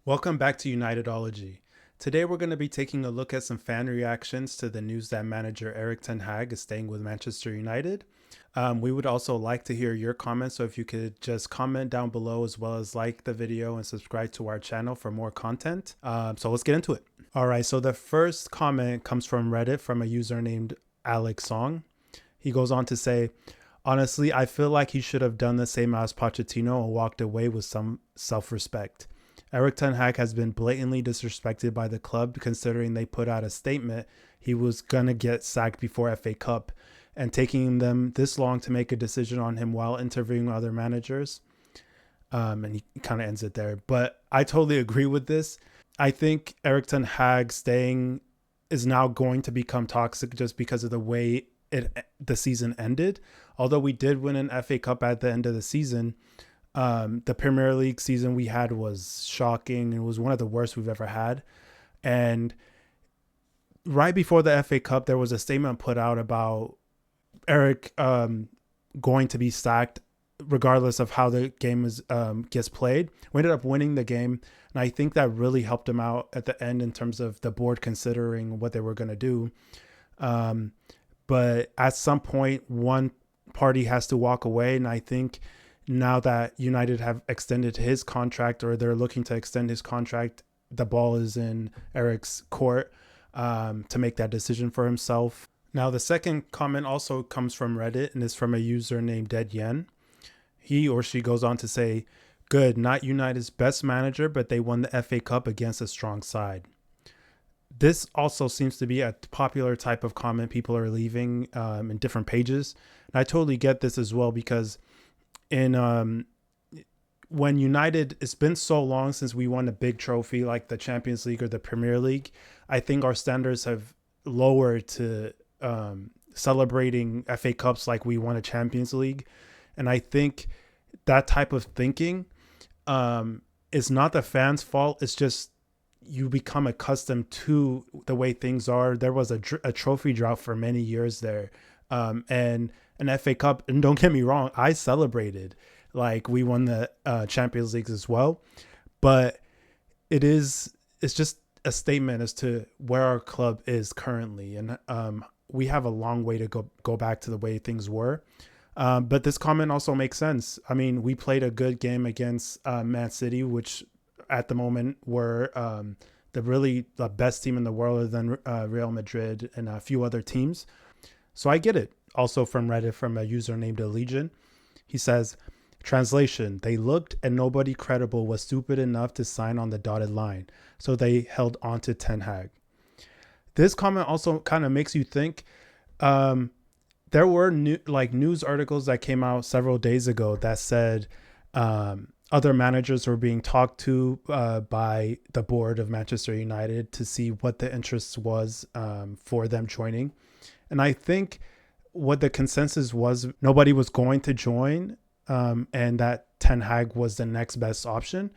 Welcome back to Unitedology. Today we're going to be taking a look at some fan reactions to the news that manager Erik Ten Hag is staying with Manchester United. We would also like to hear your comments, so if you could just comment down below as well as like the video and subscribe to our channel for more content. So let's get into it. All right, so the first comment comes from Reddit from a user named Alex Song. He goes on to say, honestly, I feel like he should have done the same as Pochettino and walked away with some self-respect. Erik Ten Hag has been blatantly disrespected by the club, considering they put out a statement he was going to get sacked before FA Cup, and taking them this long to make a decision on him while interviewing other managers. And he kind of ends it there. But I totally agree with this. I think Erik Ten Hag staying is now going to become toxic just because of the way the season ended. Although we did win an FA Cup at the end of the season, the Premier League season we had was shocking. It was one of the worst we've ever had. And right before the FA Cup, there was a statement put out about Erik going to be sacked regardless of how the game gets played. We ended up winning the game, and I think that really helped him out at the end in terms of the board considering what they were going to do. But at some point, one party has to walk away, and I think now that United have extended his contract, or they're looking to extend his contract, the ball is in Erik's court to make that decision for himself. Now, the second comment also comes from Reddit and is from a user named Dead Yen. He or she goes on to say, good, not United's best manager, but they won the FA Cup against a strong side. This also seems to be a popular type of comment people are leaving in different pages. And I totally get this as well, because when United, it's been so long since we won a big trophy like the Champions League or the Premier League. I think our standards have lowered to celebrating FA Cups like we won a Champions League. And I think that type of thinking is not the fans' fault. It's just you become accustomed to the way things are. There was a trophy drought for many years there. And an FA Cup, and don't get me wrong, I celebrated like we won the Champions League as well, but it's just a statement as to where our club is currently, and we have a long way to go back to the way things were. But this comment also makes sense. I mean, we played a good game against Man City, which at the moment were the best team in the world, other than Real Madrid and a few other teams. So I get it. Also from Reddit, from a user named Legion, he says, translation, they looked and nobody credible was stupid enough to sign on the dotted line, so they held on to Ten Hag. This comment also kind of makes you think. There were news articles that came out several days ago that said other managers were being talked to by the board of Manchester United to see what the interest was for them joining. And I think what the consensus was, nobody was going to join, and that Ten Hag was the next best option.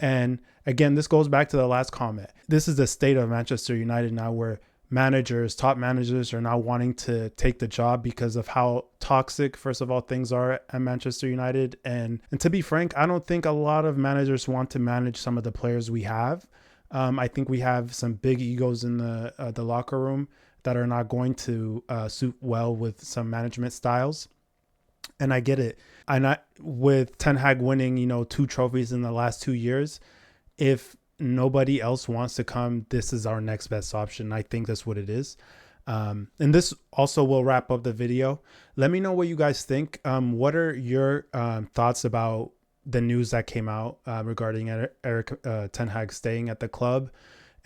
And again, this goes back to the last comment. This is the state of Manchester United now, where top managers are now wanting to take the job because of how toxic, first of all, things are at Manchester United. And to be frank, I don't think a lot of managers want to manage some of the players we have. I think we have some big egos in the locker room that are not going to suit well with some management styles. And I get it. And with Ten Hag winning, 2 trophies in the last 2 years, if nobody else wants to come, this is our next best option. I think that's what it is. And this also will wrap up the video. Let me know what you guys think. What are your thoughts about the news that came out regarding Erik Ten Hag staying at the club?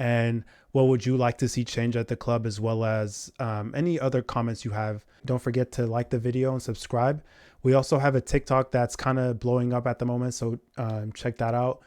And what would you like to see change at the club, as well as any other comments you have? Don't forget to like the video and subscribe. We also have a TikTok that's kind of blowing up at the moment, so check that out.